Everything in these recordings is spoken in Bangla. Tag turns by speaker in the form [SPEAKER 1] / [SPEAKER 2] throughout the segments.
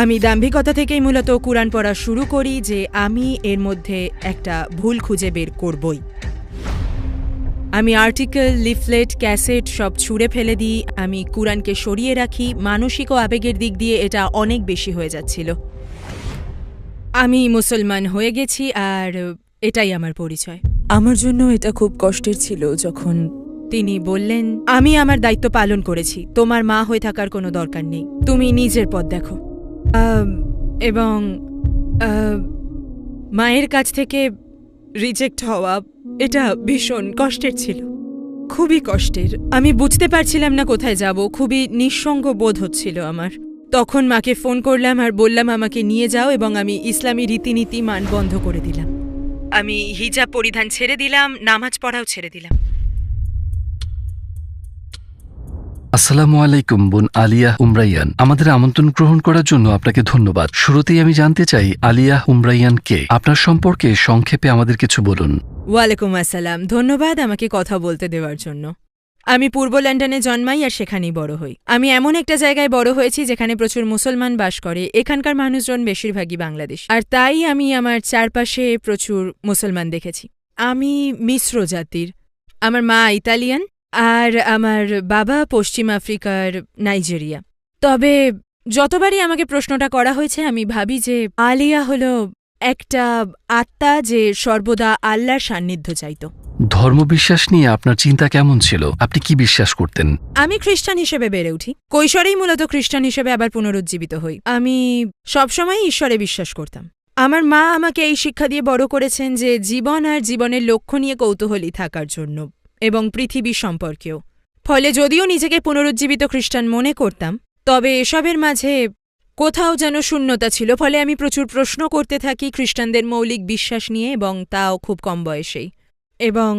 [SPEAKER 1] আমি দাম্ভিকতা থেকেই মূলত কুরআন পড়া শুরু করি যে আমি এর মধ্যে একটা ভুল খুঁজে বের করবই। আমি আর্টিকেল, লিফলেট, ক্যাসেট সব ছুঁড়ে ফেলে দিই। আমি কুরআনকে সরিয়ে রাখি। মানসিক ও আবেগের দিক দিয়ে এটা অনেক বেশি হয়ে যাচ্ছিল। আমি মুসলমান হয়ে গেছি আর এটাই আমার পরিচয়। আমার জন্য এটা খুব কষ্টের ছিল যখন তিনি বললেন, আমি আমার দায়িত্ব পালন করেছি, তোমার মা হয়ে থাকার কোনো দরকার নেই, তুমি নিজের পথ দেখো। এবং মায়ের কাছ থেকে রিজেক্ট হওয়া এটা ভীষণ কষ্টের ছিল, খুবই কষ্টের। আমি বুঝতে পারছিলাম না কোথায় যাব, খুবই নিঃসঙ্গ বোধ হচ্ছিল আমার। তখন মাকে ফোন করলাম আর বললাম আমাকে নিয়ে যাও, এবং আমি ইসলামী রীতিনীতি মান বন্ধ করে দিলাম। আমি হিজাব পরিধান ছেড়ে দিলাম, নামাজ পড়াও ছেড়ে দিলাম।
[SPEAKER 2] আসসালামু আলাইকুম বোন আলিয়া উমরাইয়ান। আমাদের আমন্ত্রণ গ্রহণ করার জন্য আপনাকে ধন্যবাদ। শুরুতেই আমি জানতে চাই আলিয়া উমরাইয়ান কে, আপনার সম্পর্কে সংক্ষেপে আমাদের কিছু বলুন।
[SPEAKER 1] ওয়ালাইকুম আসসালাম, ধন্যবাদ আমাকে কথা বলতে দেওয়ার জন্য। আমি পূর্ব লন্ডনে জন্মাই আর সেখানেই বড় হই। আমি এমন একটা জায়গায় বড় হয়েছি যেখানে প্রচুর মুসলমান বাস করে। এখানকার মানুষজন বেশিরভাগই বাংলাদেশ, আর তাই আমি আমার চারপাশে প্রচুর মুসলমান দেখেছি। আমি মিশ্র জাতির, আমার মা ইতালিয়ান আর আমার বাবা পশ্চিম আফ্রিকার নাইজেরিয়া। তবে যতবারই আমাকে প্রশ্নটা করা হয়েছে আমি ভাবি যে আলিয়া হল একটা আত্মা যে সর্বদা আল্লাহর সান্নিধ্য চাইত।
[SPEAKER 2] ধর্মবিশ্বাস নিয়ে আপনার চিন্তা কেমন ছিল? আপনি কি বিশ্বাস করতেন?
[SPEAKER 1] আমি খ্রিস্টান হিসেবে বেড়ে উঠি। কৈশোরেই মূলত খ্রিস্টান হিসেবে আবার পুনরুজ্জীবিত হই। আমি সবসময় ঈশ্বরে বিশ্বাস করতাম। আমার মা আমাকে এই শিক্ষা দিয়ে বড় করেছেন যে জীবন আর জীবনের লক্ষ্য নিয়ে কৌতূহলী থাকার জন্য, এবং পৃথিবী সম্পর্কেও। ফলে যদিও নিজেকে পুনরুজ্জীবিত খ্রিস্টান মনে করতাম, তবে এসবের মাঝে কোথাও যেন শূন্যতা ছিল। ফলে আমি প্রচুর প্রশ্ন করতে থাকি খ্রিস্টানদের মৌলিক বিশ্বাস নিয়ে, এবং তাও খুব কম বয়সেই। এবং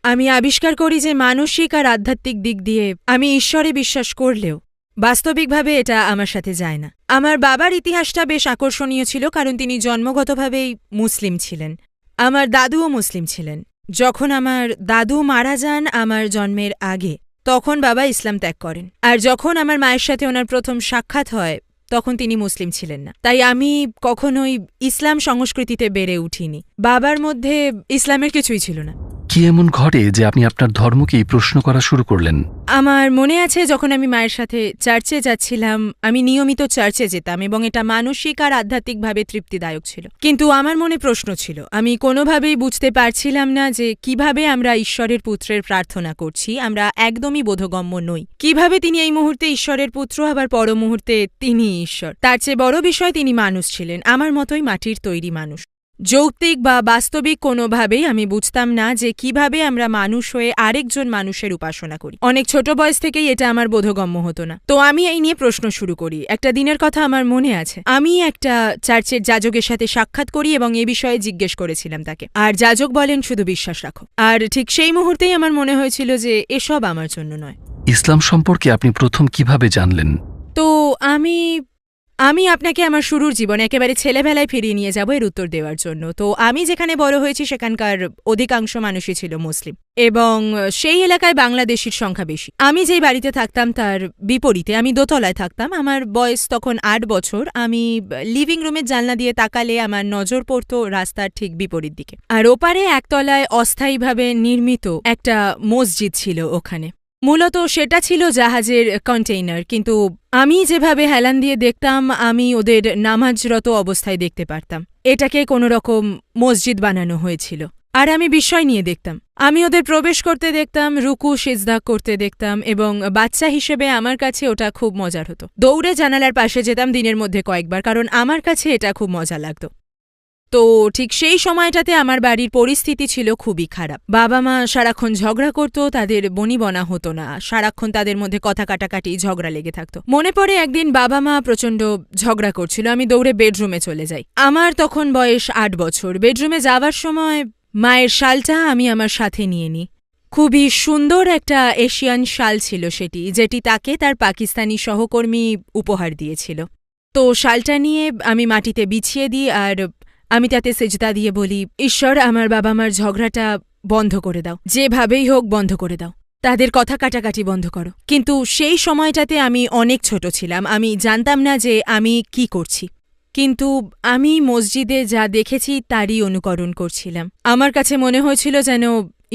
[SPEAKER 1] আমি আবিষ্কার করি যে মানসিক আর আধ্যাত্মিক দিক দিয়ে আমি ঈশ্বরে বিশ্বাস করলেও বাস্তবিকভাবে এটা আমার সাথে যায় না। আমার বাবার ইতিহাসটা বেশ আকর্ষণীয় ছিল, কারণ তিনি জন্মগতভাবেই মুসলিম ছিলেন। আমার দাদুও মুসলিম ছিলেন। যখন আমার দাদু মারা যান আমার জন্মের আগে, তখন বাবা ইসলাম ত্যাগ করেন। আর যখন আমার মায়ের সাথে ওনার প্রথম সাক্ষাৎ হয় তখন তিনি মুসলিম ছিলেন না। তাই আমি কখনোই ইসলাম সংস্কৃতিতে বেড়ে উঠিনি। বাবার মধ্যে ইসলামের কিছুই ছিল না।
[SPEAKER 2] কি এমন ঘটে যে আপনি আপনার ধর্মকেই প্রশ্ন করা শুরু করলেন?
[SPEAKER 1] আমার মনে আছে যখন আমি মায়ের সাথে চার্চে যাচ্ছিলাম, আমি নিয়মিত চার্চে যেতাম এবং এটা মানসিক আর আধ্যাত্মিকভাবে তৃপ্তিদায়ক ছিল। কিন্তু আমার মনে প্রশ্ন ছিল, আমি কোনোভাবেই বুঝতে পারছিলাম না যে কিভাবে আমরা ঈশ্বরের পুত্রের প্রার্থনা করছি, আমরা একদমই বোধগম্য নই। কিভাবে তিনি এই মুহূর্তে ঈশ্বরের পুত্র, আবার পর মুহূর্তে তিনি ঈশ্বর। তার চেয়ে বড় বিষয় তিনি মানুষ ছিলেন, আমার মতোই মাটির তৈরি মানুষ। যৌক্তিক বা বাস্তবিক কোনোভাবেই আমি বুঝতাম না যে কিভাবে আমরা মানুষ হয়ে আরেকজন মানুষের উপাসনা করি। অনেক ছোট বয়স থেকেই এটা আমার বোধগম্য হতো না। তো আমি এই নিয়ে প্রশ্ন শুরু করি। একটা দিনের কথা আমার মনে আছে, আমি একটা চার্চের যাজকের সাথে সাক্ষাৎ করি এবং এ বিষয়ে জিজ্ঞেস করেছিলাম তাকে। আর যাজক বলেন, শুধু বিশ্বাস রাখো। আর ঠিক সেই মুহূর্তেই আমার মনে হয়েছিল যে এসব আমার জন্য নয়।
[SPEAKER 2] ইসলাম সম্পর্কে আপনি প্রথম কিভাবে জানলেন?
[SPEAKER 1] তো আমি আপনাকে আমার শুরুর জীবনে একেবারে ছেলেবেলায় ফিরিয়ে নিয়ে যাব এর উত্তর দেওয়ার জন্য। তো আমি যেখানে বড় হয়েছি সেখানকার অধিকাংশ মানুষই ছিল মুসলিম, এবং সেই এলাকায় বাংলাদেশির সংখ্যা বেশি। আমি যেই বাড়িতে থাকতাম তার বিপরীতে আমি দোতলায় থাকতাম। আমার বয়স তখন ৮ বছর। আমি লিভিং রুমের জানলা দিয়ে তাকালে আমার নজর পড়ত রাস্তার ঠিক বিপরীত দিকে, আর ওপারে একতলায় অস্থায়ীভাবে নির্মিত একটা মসজিদ ছিল। ওখানে মূলত সেটা ছিল জাহাজের কন্টেইনার, কিন্তু আমি যেভাবে হেলান দিয়ে দেখতাম আমি ওদের নামাজরত অবস্থায় দেখতে পারতাম। এটাকে কোনো রকম মসজিদ বানানো হয়েছিল, আর আমি বিস্ময় নিয়ে দেখতাম। আমি ওদের প্রবেশ করতে দেখতাম, রুকু সিজদা করতে দেখতাম, এবং বাচ্চা হিসেবে আমার কাছে ওটা খুব মজার হতো। দৌড়ে জানালার পাশে যেতাম দিনের মধ্যে কয়েকবার, কারণ আমার কাছে এটা খুব মজা লাগতো। তো ঠিক সেই সময়টাতে আমার বাড়ির পরিস্থিতি ছিল খুবই খারাপ। বাবা মা সারাক্ষণ ঝগড়া করত, তাদের বনিবনা হতো না, সারাক্ষণ তাদের মধ্যে কথা কাটাকাটি, ঝগড়া লেগে থাকতো। মনে পড়ে একদিন বাবা মা প্রচণ্ড ঝগড়া করছিল, আমি দৌড়ে বেডরুমে চলে যাই। আমার তখন বয়স ৮ বছর। বেডরুমে যাওয়ার সময় মায়ের শালটা আমি আমার সাথে নিয়ে নিই। খুবই সুন্দর একটা এশিয়ান শাল ছিল সেটি, যেটি তাকে তার পাকিস্তানি সহকর্মী উপহার দিয়েছিল। তো শালটা নিয়ে আমি মাটিতে বিছিয়ে দিই, আর আমি তাতে সেজদা দিয়ে বলি, ঈশ্বর, আমার বাবা মার ঝগড়াটা বন্ধ করে দাও, যেভাবেই হোক বন্ধ করে দাও। তাদের কথা কাটাকাটি বন্ধ করো। কিন্তু সেই সময়টাতে আমি অনেক ছোট ছিলাম, আমি জানতাম না যে আমি কি করছি। কিন্তু আমি মসজিদে যা দেখেছি তারই অনুকরণ করছিলাম। আমার কাছে মনে হয়েছিল যেন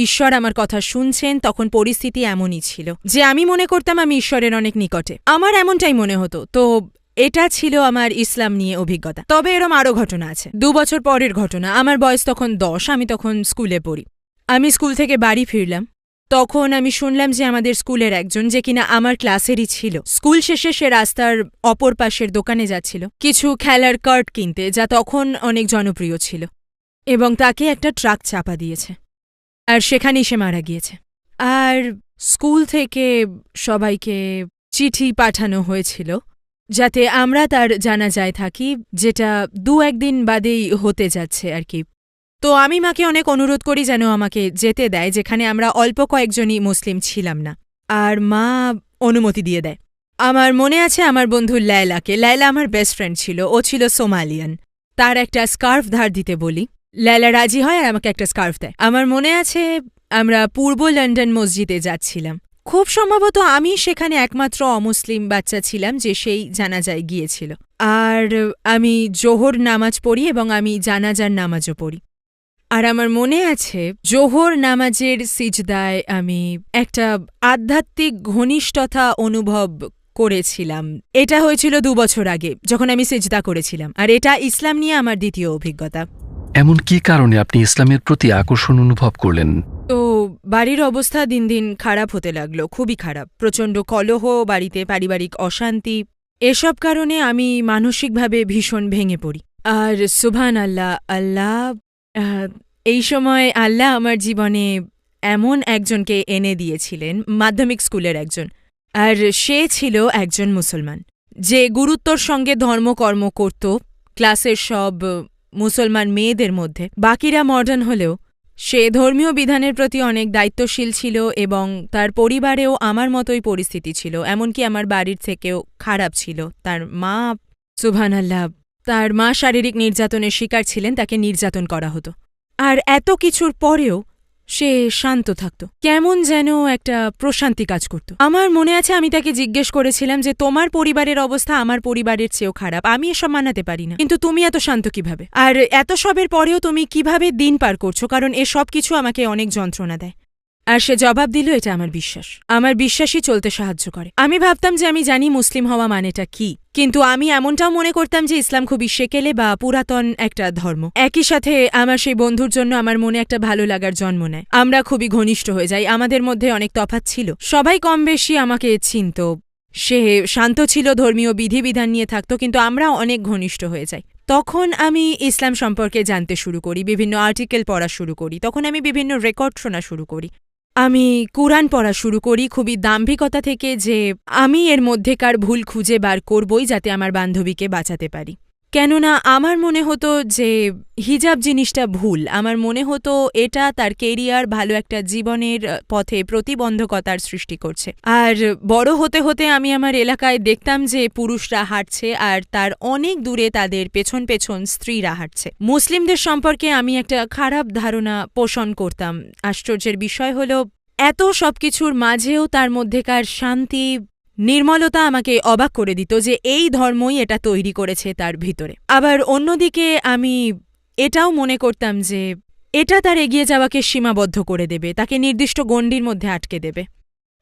[SPEAKER 1] ঈশ্বর আমার কথা শুনছেন। তখন পরিস্থিতি এমনই ছিল যে আমি মনে করতাম আমি ঈশ্বরের অনেক নিকটে, আমার এমনটাই মনে হতো। তো এটা ছিল আমার ইসলাম নিয়ে অভিজ্ঞতা। তবে এরম আরও ঘটনা আছে। 2 বছর পরের ঘটনা। আমার বয়স তখন 10, আমি তখন স্কুলে পড়ি। আমি স্কুল থেকে বাড়ি ফিরলাম। তখন আমি শুনলাম যে আমাদের স্কুলের একজন, যে কিনা আমার ক্লাসেরই ছিল, স্কুল শেষে সে রাস্তার অপর পাশের দোকানে যাচ্ছিল কিছু খেলার কার্ড কিনতে, যা তখন অনেক জনপ্রিয় ছিল, এবং তাকে একটা ট্রাক চাপা দিয়েছে, আর সেখানেই সে মারা গিয়েছে। আর স্কুল থেকে সবাইকে চিঠি পাঠানো হয়েছিল যাতে আমরা তার জানাজায় থাকি, যেটা 2-1 দিন বাদেই হতে যাচ্ছে আর কি। তো আমি মাকে অনেক অনুরোধ করি যেন আমাকে যেতে দেয়, যেখানে আমরা অল্প কয়েকজনই মুসলিম ছিলাম না, আর মা অনুমতি দিয়ে দেয়। আমার মনে আছে আমার বন্ধু লায়লাকে, লায়লা আমার বেস্ট ফ্রেন্ড ছিল, ও ছিল সোমালিয়ান, তার একটা স্কার্ফ ধার দিতে বলি, লায়লা রাজি হয় আর আমাকে একটা স্কার্ফ দেয়। আমার মনে আছে আমরা পূর্ব লন্ডন মসজিদে যাচ্ছিলাম। খুব সম্ভবত আমি সেখানে একমাত্র অমুসলিম বাচ্চা ছিলাম যে সেই জানাজায় গিয়েছিল। আর আমি জোহর নামাজ পড়ি এবং আমি জানাজার নামাজও পড়ি। আর আমার মনে আছে জোহর নামাজের সিজদায় আমি একটা আধ্যাত্মিক ঘনিষ্ঠতা অনুভব করেছিলাম। এটা হয়েছিল 2 বছর আগে যখন আমি সিজদা করেছিলাম, আর এটা ইসলাম নিয়ে আমার দ্বিতীয় অভিজ্ঞতা।
[SPEAKER 2] এমন কি কারণে আপনি ইসলামের প্রতি আকর্ষণ অনুভব করলেন?
[SPEAKER 1] তো বাড়ির অবস্থা দিন দিন খারাপ হতে লাগলো, খুবই খারাপ। প্রচণ্ড কলহ বাড়িতে, পারিবারিক অশান্তি, এসব কারণে আমি মানসিকভাবে ভীষণ ভেঙে পড়ি। আর সুবহান আল্লাহ, এই সময় আল্লাহ আমার জীবনে এমন একজনকে এনে দিয়েছিলেন, মাধ্যমিক স্কুলের একজন, আর সে ছিল একজন মুসলমান যে গুরুত্বর সঙ্গে ধর্মকর্ম করত ক্লাসের সব মুসলমান মেয়েদের মধ্যে। বাকিরা মডার্ন হলেও সে ধর্মীয় বিধানের প্রতি অনেক দায়িত্বশীল ছিল, এবং তার পরিবারেও আমার মতোই পরিস্থিতি ছিল, এমনকি আমার বাড়ির থেকেও খারাপ ছিল। তার মা, সুবহানাল্লাহ, তার মা শারীরিক নির্যাতনের শিকার ছিলেন, তাকে নির্যাতন করা হতো। আর এত কিছুর পরেও সে শান্ত থাকত, কেমন যেন একটা প্রশান্তি কাজ করত। আমার মনে আছে আমি তাকে জিজ্ঞেস করেছিলাম যে তোমার পরিবারের অবস্থা আমার পরিবারের চেয়েও খারাপ, আমি এসব মানাতে পারি না, কিন্তু তুমি এত শান্ত কিভাবে, আর এত সবের পরেও তুমি কিভাবে দিন পার করছো, কারণ এসব কিছু আমাকে অনেক যন্ত্রণা দেয়। আর সে জবাব দিল, এটা আমার বিশ্বাস, আমার বিশ্বাসই চলতে সাহায্য করে। আমি ভাবতাম যে আমি জানি মুসলিম হওয়া মানেটা কি, কিন্তু আমি এমনটাও মনে করতাম যে ইসলাম খুবই সেকেলে বা পুরাতন একটা ধর্ম। একই সাথে আমার সেই বন্ধুর জন্য আমার মনে একটা ভালো লাগার জন্ম নেয়, আমরা খুবই ঘনিষ্ঠ হয়ে যাই। আমাদের মধ্যে অনেক তফাৎ ছিল, সবাই কম বেশি আমাকে চিনত। সে শান্ত ছিল, ধর্মীয় বিধিবিধান নিয়ে থাকত, কিন্তু আমরা অনেক ঘনিষ্ঠ হয়ে যাই। তখন আমি ইসলাম সম্পর্কে জানতে শুরু করি, বিভিন্ন আর্টিকেল পড়া শুরু করি, তখন আমি বিভিন্ন রেকর্ড শোনা শুরু করি, আমি কুরআন পড়া শুরু করি খুবই দাম্ভিকতা থেকে, যে আমি এর মধ্যেকার ভুল খুঁজে বার করবই যাতে আমার বান্ধবীকে বাঁচাতে পারি। কেননা আমার মনে হতো যে হিজাব জিনিসটা ভুল, আমার মনে হতো এটা তার কেরিয়ার, ভালো একটা জীবনের পথে প্রতিবন্ধকতার সৃষ্টি করছে। আর বড় হতে হতে আমি আমার এলাকায় দেখতাম যে পুরুষরা হাঁটছে আর তার অনেক দূরে তাদের পেছন পেছন স্ত্রীরা হাঁটছে। মুসলিমদের সম্পর্কে আমি একটা খারাপ ধারণা পোষণ করতাম। আশ্চর্যের বিষয় হল এত সবকিছুর মাঝেও তার মধ্যেকার শান্তি, নির্মলতা আমাকে অবাক করে দিত যে এই ধর্মই এটা তৈরি করেছে তার ভিতরে। আবার অন্যদিকে আমি এটাও মনে করতাম যে এটা তার এগিয়ে যাওয়াকে সীমাবদ্ধ করে দেবে, তাকে নির্দিষ্ট গণ্ডির মধ্যে আটকে দেবে।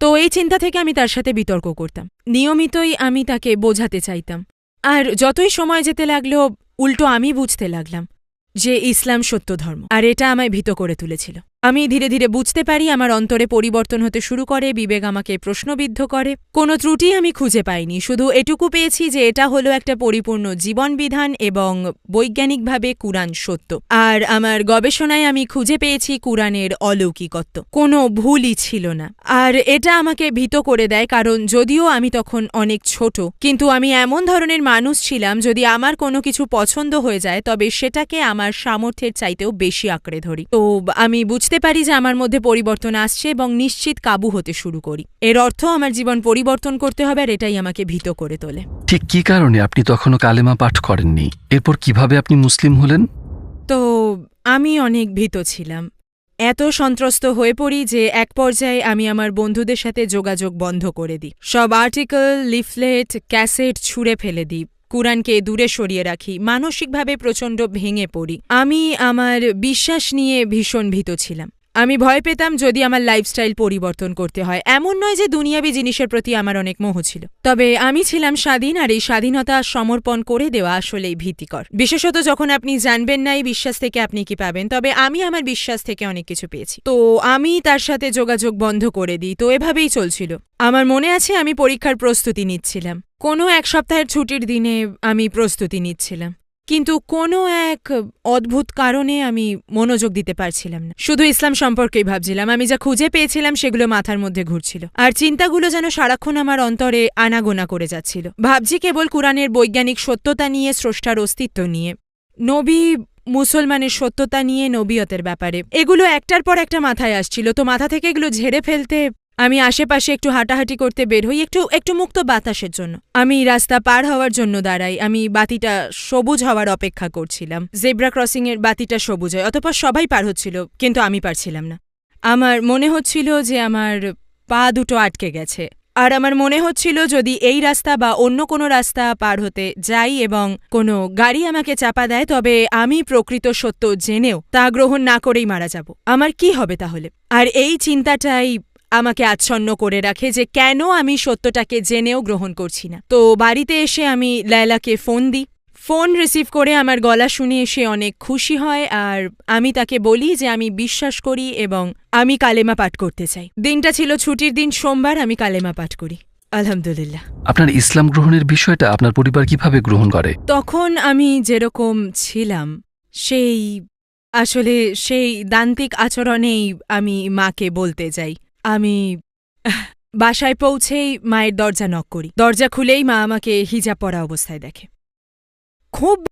[SPEAKER 1] তো এই চিন্তা থেকে আমি তার সাথে বিতর্ক করতাম, নিয়মিতই আমি তাকে বোঝাতে চাইতাম। আর যতই সময় যেতে লাগলো উল্টো আমি বুঝতে লাগলাম যে ইসলাম সত্য ধর্ম, আর এটা আমায় ভীত করে তুলেছিল। আমি ধীরে ধীরে বুঝতে পারি, আমার অন্তরে পরিবর্তন হতে শুরু করে, বিবেক আমাকে প্রশ্নবিদ্ধ করে। কোনো ত্রুটি আমি খুঁজে পাইনি, শুধু এটুকু পেয়েছি যে এটা হলো একটা পরিপূর্ণ জীবনবিধান এবং বৈজ্ঞানিকভাবে কুরআন সত্য। আর আমার গবেষণায় আমি খুঁজে পেয়েছি কুরআনের অলৌকিকত্ব, কোনো ভুলই ছিল না। আর এটা আমাকে ভীত করে দেয়, কারণ যদিও আমি তখন অনেক ছোট, কিন্তু আমি এমন ধরনের মানুষ ছিলাম, যদি আমার কোনো কিছু পছন্দ হয়ে যায় তবে সেটাকে আমার সামর্থ্যের চাইতেও বেশি আঁকড়ে ধরি। তো আমি বুঝতে পারি যে আমার মধ্যে পরিবর্তন আসছে এবং নিশ্চিত কাবু হতে শুরু করি। এর অর্থ আমার জীবন পরিবর্তন করতে হবে, আর এটাই আমাকে ভীত করে তোলে।
[SPEAKER 2] ঠিক কি কারণে আপনি তখনও কালেমা পাঠ করেননি? এরপর কিভাবে আপনি মুসলিম হলেন?
[SPEAKER 1] তো আমি অনেক ভীত ছিলাম, এত সন্ত্রস্ত হয়ে পড়ি যে এক পর্যায়ে আমি আমার বন্ধুদের সাথে যোগাযোগ বন্ধ করে দিই। সব আর্টিকেল, লিফলেট, ক্যাসেট ছুঁড়ে ফেলে দিই। কুরআনকে দূরে সরিয়ে রাখি। মানসিকভাবে প্রচণ্ড ভেঙে পড়ি। আমি আমার বিশ্বাস নিয়ে ভীষণ ভীত ছিলাম। আমি ভয় পেতাম যদি আমার লাইফস্টাইল পরিবর্তন করতে হয়। এমন নয় যে দুনিয়াবি জিনিসের প্রতি আমার অনেক মোহ ছিল, তবে আমি ছিলাম স্বাধীন, আর এই স্বাধীনতা সমর্পণ করে দেওয়া আসলেই ভীতিকর, বিশেষত যখন আপনি জানবেন না এই বিশ্বাস থেকে আপনি কি পাবেন। তবে আমি আমার বিশ্বাস থেকে অনেক কিছু পেয়েছি, তো আমি তার সাথে যোগাযোগ বন্ধ করে দিই। তো এভাবেই চলছিল। আমার মনে আছে আমি পরীক্ষার প্রস্তুতি নিচ্ছিলাম। কোনো এক সপ্তাহের ছুটির দিনে আমি প্রস্তুতি নিচ্ছিলাম, কিন্তু কোনো এক অদ্ভুত কারণে আমি মনোযোগ দিতে পারছিলাম না। শুধু ইসলাম সম্পর্কেই ভাবছিলাম। আমি যা খুঁজে পেয়েছিলাম সেগুলো মাথার মধ্যে ঘুরছিল, আর চিন্তাগুলো যেন সারাক্ষণ আমার অন্তরে আনাগোনা করে যাচ্ছিল। ভাবছি কেবল কুরআনের বৈজ্ঞানিক সত্যতা নিয়ে, স্রষ্টার অস্তিত্ব নিয়ে, নবী মুসলমানের সত্যতা নিয়ে, নবিয়তের ব্যাপারে। এগুলো একটার পর একটা মাথায় আসছিল। তো মাথা থেকে এগুলো ঝেড়ে ফেলতে আমি আশেপাশে একটু হাঁটাহাঁটি করতে বের হই, একটু মুক্ত বাতাসের জন্য। আমি রাস্তা পার হওয়ার জন্য দাঁড়াই। আমি বাতিটা সবুজ হওয়ার অপেক্ষা করছিলাম। জেব্রা ক্রসিংয়ের বাতিটা সবুজ হয়, অতঃপর সবাই পার হচ্ছিল, কিন্তু আমি পারছিলাম না। আমার মনে হচ্ছিল যে আমার পা দুটো আটকে গেছে, আর আমার মনে হচ্ছিল যদি এই রাস্তা বা অন্য কোনো রাস্তা পার হতে যাই এবং কোনো গাড়ি আমাকে চাপা দেয়, তবে আমি প্রকৃত সত্য জেনেও তা গ্রহণ না করেই মারা যাব। আমার কি হবে তাহলে? আর এই চিন্তাটাই আমাকে আচ্ছন্ন করে রাখে যে কেন আমি সত্যটাকে জেনেও গ্রহণ করছি না। তো বাড়িতে এসে আমি লায়লাকে ফোন দিই। ফোন রিসিভ করে আমার গলা শুনে সে অনেক খুশি হয়, আর আমি তাকে বলি যে আমি বিশ্বাস করি এবং আমি কালেমা পাঠ করতে চাই। দিনটা ছিল ছুটির দিন, সোমবার। আমি কালেমা পাঠ করি, আলহামদুলিল্লাহ।
[SPEAKER 2] আপনার ইসলাম গ্রহণের বিষয়টা আপনার পরিবার কিভাবে গ্রহণ করে?
[SPEAKER 1] তখন আমি যেরকম ছিলাম সেই দান্তিক আচরণেই আমি মাকে বলতে যাই। আমি বাসায় পৌঁছেই মায়ের দরজা নক করি। দরজা খুলেই মা আমাকে হিজাব পরা অবস্থায় দেখে। খুব